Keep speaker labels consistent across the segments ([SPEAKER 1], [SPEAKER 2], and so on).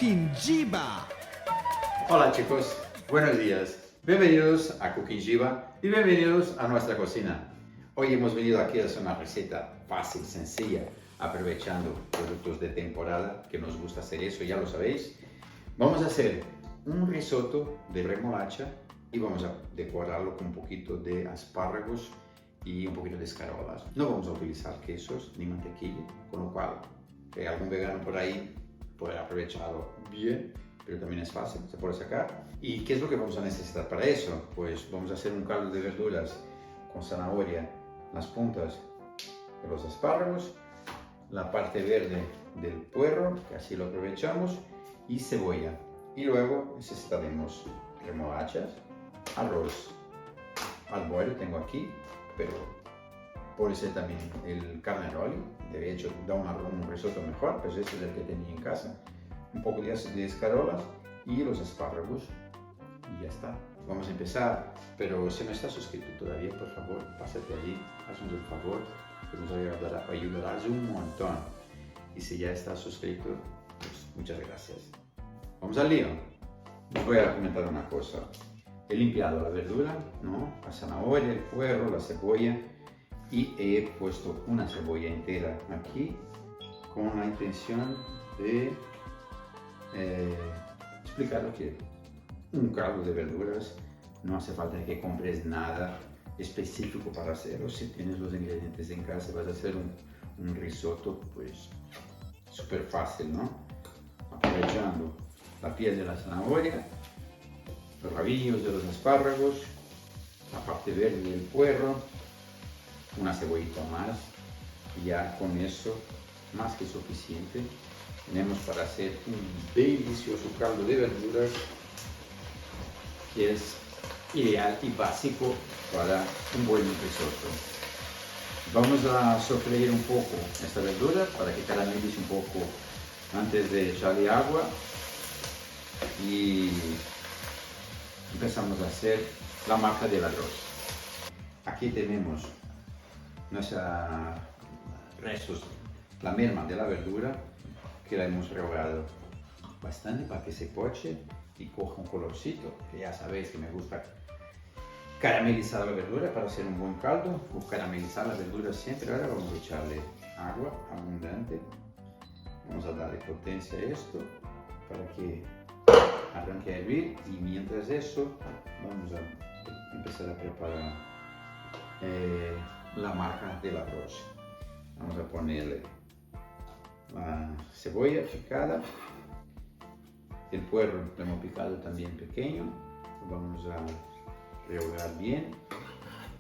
[SPEAKER 1] Cooking Jiba.
[SPEAKER 2] Hola chicos, buenos días. Bienvenidos a Cooking Jiba y bienvenidos a nuestra cocina. Hoy hemos venido aquí a hacer una receta fácil, sencilla, aprovechando productos de temporada, que nos gusta hacer eso, ya lo sabéis. Vamos a hacer un risotto de remolacha y vamos a decorarlo con un poquito de espárragos y un poquito de escarolas. No vamos a utilizar quesos ni mantequilla, con lo cual algún vegano por ahí puede aprovecharlo bien, pero también es fácil, se puede sacar. ¿Y qué es lo que vamos a necesitar para eso? Pues vamos a hacer un caldo de verduras con zanahoria, las puntas de los espárragos, la parte verde del puerro, que así lo aprovechamos, y cebolla. Y luego necesitaremos remolachas, arroz al boil tengo aquí, pero puede ser también el carnaroli, de hecho da un risotto mejor, pues este es el que tenía en casa, un poco de escarolas y los espárragos y ya está. Vamos a empezar, pero si no estás suscrito todavía, por favor, pásate allí, haznos el favor, que nos ayudarás un montón. Y si ya estás suscrito, pues muchas gracias. Vamos al lío. Les voy a comentar una cosa. He limpiado la verdura, ¿no? La zanahoria, el puerro, la cebolla, y he puesto una cebolla entera aquí con la intención de explicar lo que un caldo de verduras no hace falta que compres nada específico para hacerlo. Si tienes los ingredientes en casa, vas a hacer un risotto pues súper fácil, ¿no? Aprovechando la piel de la zanahoria, los rabillos de los espárragos, la parte verde del puerro, una cebollita más, y ya con eso más que suficiente tenemos para hacer un delicioso caldo de verduras que es ideal y básico para un buen risotto. Vamos a sofreír un poco esta verdura para que caramelice un poco antes de echarle agua y empezamos a hacer la marca del arroz. Aquí tenemos nuestros restos, la merma de la verdura, que la hemos rehogado bastante para que se poche y coja un colorcito, que ya sabéis que me gusta caramelizar la verdura para hacer un buen caldo, o caramelizar la verdura siempre. Ahora vamos a echarle agua abundante, vamos a darle potencia a esto para que arranque a hervir, y mientras eso vamos a empezar a preparar la marca del arroz. Vamos a ponerle la cebolla picada, el puerro lo hemos picado también pequeño, vamos a rehogar bien,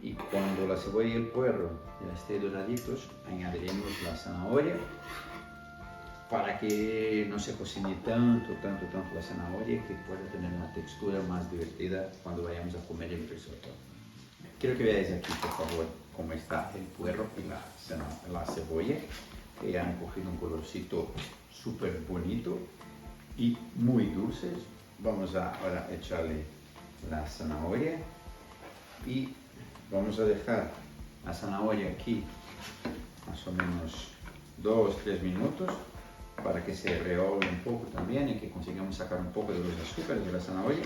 [SPEAKER 2] y cuando la cebolla y el puerro ya estén doraditos añadiremos la zanahoria para que no se cocine tanto la zanahoria, que pueda tener una textura más divertida cuando vayamos a comer el risotto. Quiero que veáis aquí, por favor, cómo está el puerro y la cebolla, que ya han cogido un colorcito súper bonito y muy dulces. Vamos a ahora echarle la zanahoria y vamos a dejar la zanahoria aquí más o menos 2-3 minutos para que se rehogue un poco también y que consigamos sacar un poco de los azúcares de la zanahoria.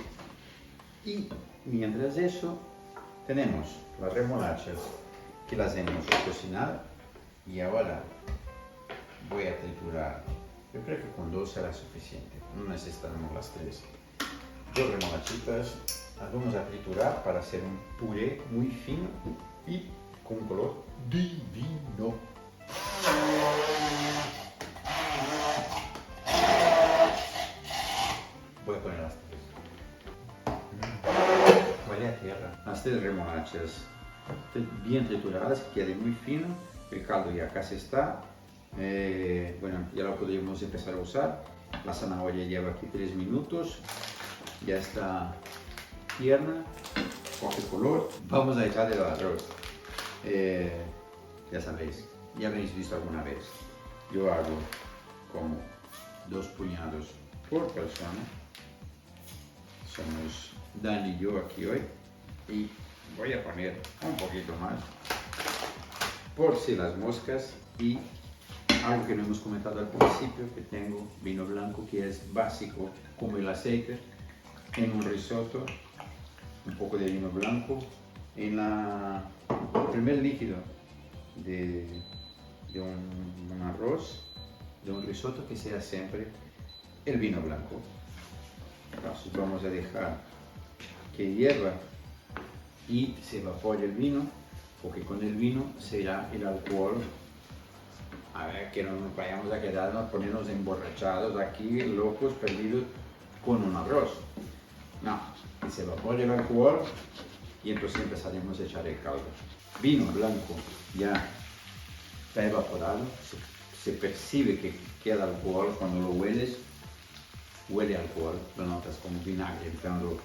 [SPEAKER 2] Y mientras eso tenemos las remolachas que las hemos cocinado, y ahora voy a triturar. Yo creo que con 2 será suficiente, no necesitaremos las 3. 2 remolachitas las vamos a triturar para hacer un puré muy fino y con un color divino. Voy a poner las 3. Huele a tierra. Las 3 remolachas bien trituradas, que quede muy fino. El caldo ya casi está. Bueno, ya lo podríamos empezar a usar. La zanahoria lleva aquí 3 minutos, ya está tierna, coge color. Vamos a echarle el arroz. Ya sabéis, ya habéis visto alguna vez, yo hago como 2 puñados por persona. Somos Dani y yo aquí hoy, y voy a poner un poquito más por si las moscas, y Algo que no hemos comentado al principio, que tengo vino blanco que es básico como el aceite, en un risotto, un poco de vino blanco, en el primer líquido de un arroz, de un risotto, que sea siempre el vino blanco. Entonces vamos a dejar que hierva y se evapore el vino, porque con el vino se irá el alcohol. A ver, que no nos vayamos a quedarnos, ponernos emborrachados aquí, locos, perdidos con un arroz. No, que se evapore el alcohol y entonces empezaremos a echar el caldo. Vino blanco ya está evaporado, se percibe que queda alcohol cuando lo hueles, huele alcohol, lo notas como vinagre entrando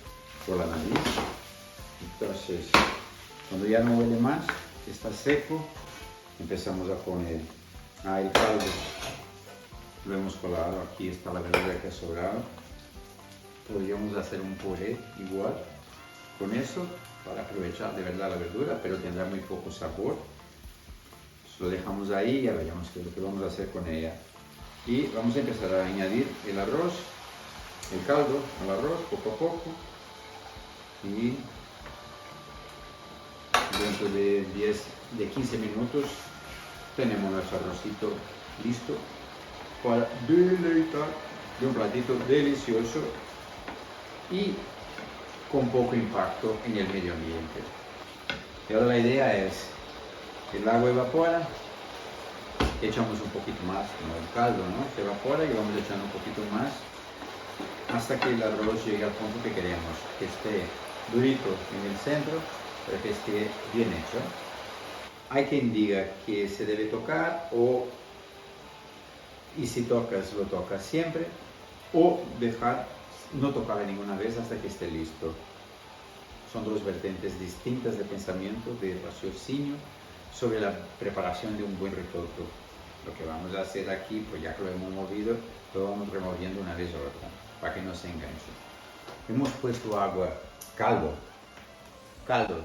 [SPEAKER 2] por la nariz. Entonces, cuando ya no huele más, está seco, empezamos a poner el caldo. Lo hemos colado, aquí está la verdura que ha sobrado. Podríamos hacer un puré igual con eso para aprovechar de verdad la verdura, pero tendrá muy poco sabor. Lo dejamos ahí y ya veremos qué es lo que vamos a hacer con ella. Y vamos a empezar a añadir el arroz, el caldo al arroz poco a poco, y dentro de 15 minutos tenemos nuestro arrocito listo para deleitar de un platito delicioso y con poco impacto en el medio ambiente. Y ahora la idea es, el agua evapora, echamos un poquito más, como el caldo, ¿no? Se evapora y vamos echando un poquito más hasta que el arroz llegue al punto que queremos, que esté durito en el centro, pero que esté bien hecho. Hay quien diga que se debe tocar, y si tocas, lo tocas siempre, o dejar no tocarle ninguna vez hasta que esté listo. Son dos vertientes distintas de pensamiento, de raciocinio sobre la preparación de un buen risotto. Lo que vamos a hacer aquí, pues ya que lo hemos movido, lo vamos removiendo una vez o otra, para que no se enganche. Hemos puesto agua, caldo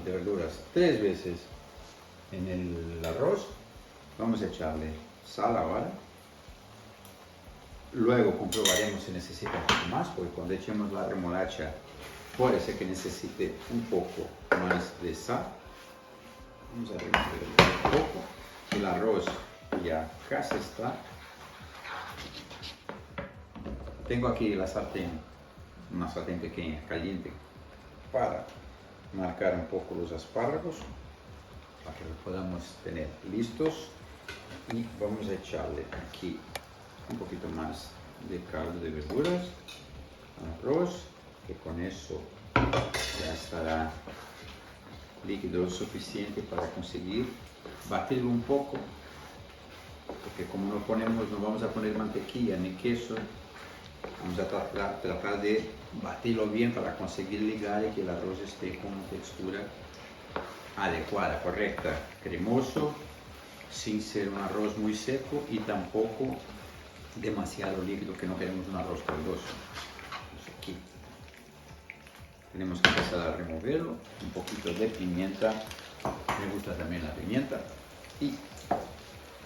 [SPEAKER 2] de verduras 3 veces en el arroz. Vamos a echarle sal ahora. Luego comprobaremos si necesita un poco más, porque cuando echemos la remolacha puede ser que necesite un poco más de sal. Vamos a remover un poco. El arroz ya casi está. Tengo aquí la sartén, una sartén pequeña, caliente, para marcar un poco los espárragos, para que los podamos tener listos. Y vamos a echarle aquí un poquito más de caldo de verduras, arroz, que con eso ya estará líquido suficiente para conseguir batirlo un poco, porque como no vamos a poner mantequilla ni queso, vamos a tratar de batirlo bien para conseguir ligar y que el arroz esté con una textura adecuada, correcta, cremoso, sin ser un arroz muy seco y tampoco demasiado líquido, que no queremos un arroz caldoso. Entonces aquí tenemos que empezar a removerlo, un poquito de pimienta, me gusta también la pimienta, y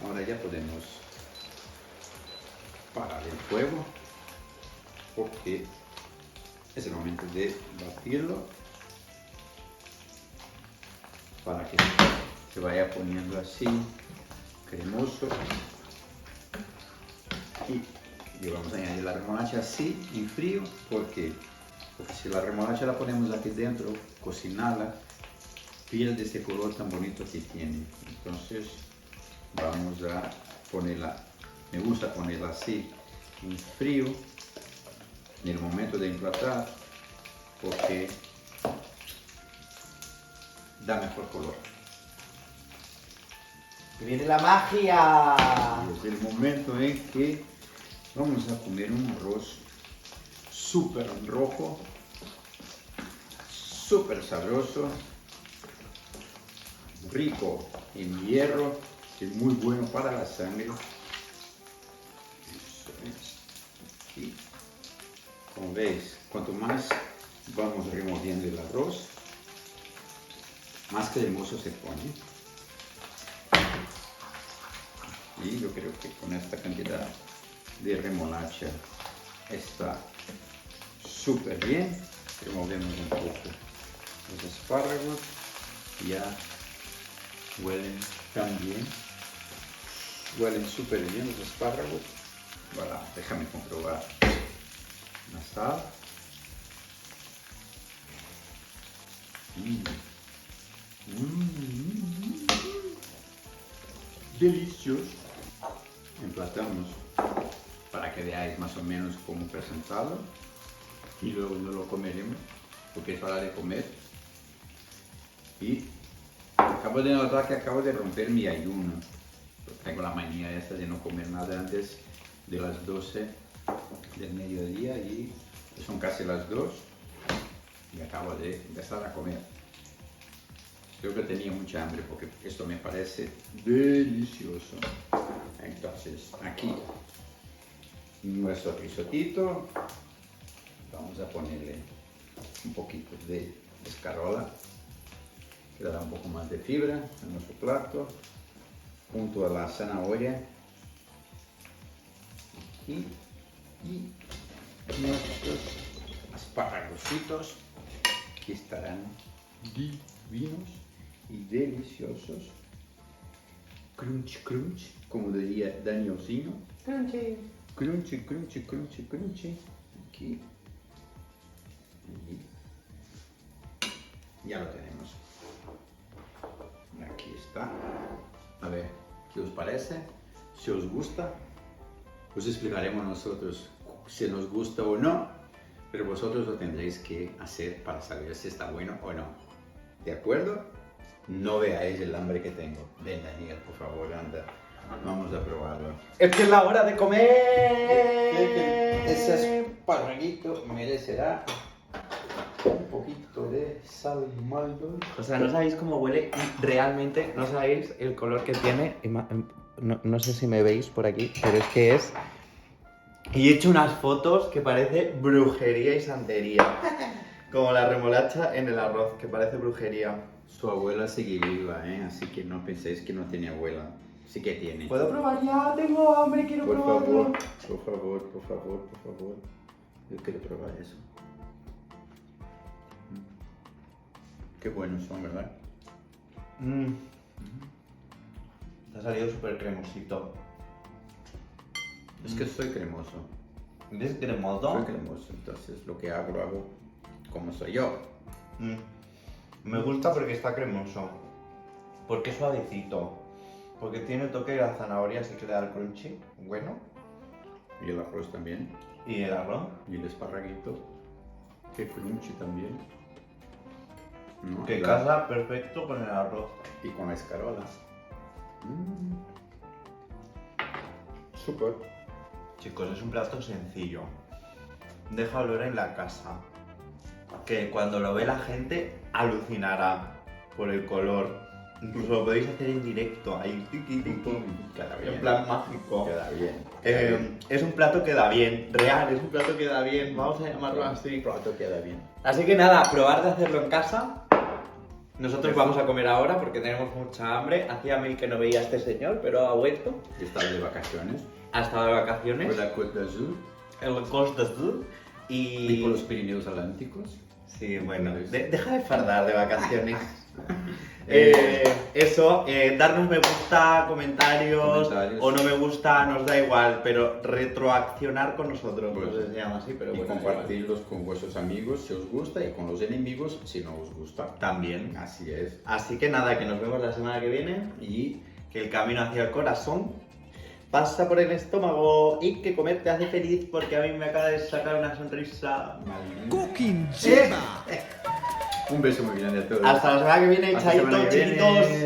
[SPEAKER 2] ahora ya podemos parar el fuego, porque es el momento de batirlo para que se vaya poniendo así cremoso. Y vamos a añadir la remolacha así en frío, porque si la remolacha la ponemos aquí dentro, cocinarla, pierde ese color tan bonito que tiene. Entonces vamos a ponerla, me gusta ponerla así en frío en el momento de emplatar, porque da mejor color.
[SPEAKER 1] ¡Que viene la magia!
[SPEAKER 2] Es el momento en que vamos a comer un arroz súper rojo, súper sabroso, rico en hierro, que es muy bueno para la sangre. Eso es. Y como veis, cuanto más vamos removiendo el arroz, más cremoso se pone. Y yo creo que con esta cantidad de remolacha está súper bien. Removemos un poco los espárragos. Ya huelen también. Huelen súper bien los espárragos. Voilà, déjame comprobar la sal. Delicioso. Emplatamos para que veáis más o menos cómo presentarlo y luego no lo comeremos porque es hora de comer. Y acabo de notar que acabo de romper mi ayuno. Tengo la manía esta de no comer nada antes de las 12 del mediodía y son casi las 2 y acabo de empezar a comer. Creo que tenía mucha hambre porque esto me parece delicioso. Entonces, aquí nuestro risotito. Vamos a ponerle un poquito de escarola, que dará un poco más de fibra en nuestro plato, junto a la zanahoria. Aquí, y nuestros espárragositos, que estarán divinos y deliciosos. Crunch, crunch, como diría Danielcino.
[SPEAKER 3] Crunchy.
[SPEAKER 2] Crunchy, crunchy, crunchy, crunchy. Aquí. Y ya lo tenemos. Aquí está. A ver, ¿qué os parece? Si os gusta, os explicaremos nosotros si nos gusta o no, pero vosotros lo tendréis que hacer para saber si está bueno o no. ¿De acuerdo? No veáis el hambre que tengo. Ven, Daniel, por favor, anda. Vamos a probarlo.
[SPEAKER 1] Es que es la hora de comer.
[SPEAKER 2] Ese esparraguito merecerá un poquito de salmaldo.
[SPEAKER 3] O sea, no sabéis cómo huele realmente, no sabéis el color que tiene. No sé si me veis por aquí, pero es que es... Y he hecho unas fotos que parece brujería y santería. Como la remolacha en el arroz, que parece brujería.
[SPEAKER 2] Su abuela sigue viva, así que no penséis que no tiene abuela. Sí que tiene.
[SPEAKER 3] ¿Puedo probar ya? Tengo hambre, quiero
[SPEAKER 2] Por
[SPEAKER 3] probarlo.
[SPEAKER 2] favor, por favor, por favor, por favor. Yo quiero probar eso. Qué buenos son, ¿verdad?
[SPEAKER 3] Te ha salido súper cremosito.
[SPEAKER 2] Es que soy cremoso.
[SPEAKER 3] ¿Ves cremoso?
[SPEAKER 2] Soy cremoso, entonces lo que hago, lo hago como soy yo.
[SPEAKER 3] Me gusta porque está cremoso. Porque es suavecito. Porque tiene el toque de la zanahoria, así que le da el crunchy. Bueno.
[SPEAKER 2] Y el arroz también.
[SPEAKER 3] Y el arroz.
[SPEAKER 2] Y el esparraguito. Que crunchy también. ¿No?
[SPEAKER 3] Que
[SPEAKER 2] La-
[SPEAKER 3] casa perfecto con el arroz.
[SPEAKER 2] Y con la escarola. Súper.
[SPEAKER 3] Chicos, es un plato sencillo. Deja olor en la casa. Que cuando lo ve la gente alucinará por el color. Incluso lo podéis hacer en directo, ahí tiqui, tiqui,
[SPEAKER 2] Queda bien.
[SPEAKER 3] en plan mágico.
[SPEAKER 2] Queda bien. Queda bien.
[SPEAKER 3] Es un plato que da bien, real, es un plato que da bien, vamos a llamarlo así.
[SPEAKER 2] Plato queda bien.
[SPEAKER 3] Así que nada, probar de hacerlo en casa. Nosotros vamos a comer ahora porque tenemos mucha hambre. Hacía mil que no veía a este señor, pero ha vuelto.
[SPEAKER 2] Estás de vacaciones.
[SPEAKER 3] Ha estado de vacaciones
[SPEAKER 2] Por la Côte d'Azur.
[SPEAKER 3] en el Costa d'Azur
[SPEAKER 2] Y por los Pirineos Atlánticos.
[SPEAKER 3] Sí, bueno, deja de fardar de vacaciones. Darnos me gusta, comentarios, o no me gusta, nos da igual, pero retroaccionar con nosotros,
[SPEAKER 2] Pues,
[SPEAKER 3] no se llama así, pero
[SPEAKER 2] Y
[SPEAKER 3] bueno,
[SPEAKER 2] compartirlos con vuestros amigos si os gusta y con los enemigos si no os gusta.
[SPEAKER 3] también.
[SPEAKER 2] Así es.
[SPEAKER 3] Así que nada, que nos vemos la semana que viene y que el camino hacia el corazón pasa por el estómago y que comer te hace feliz porque a mí me acaba de sacar una sonrisa.
[SPEAKER 2] Un beso muy grande a todos.
[SPEAKER 3] Hasta la semana que viene,
[SPEAKER 2] Hasta la semana
[SPEAKER 3] chaito,
[SPEAKER 2] que viene.
[SPEAKER 3] chiquitos.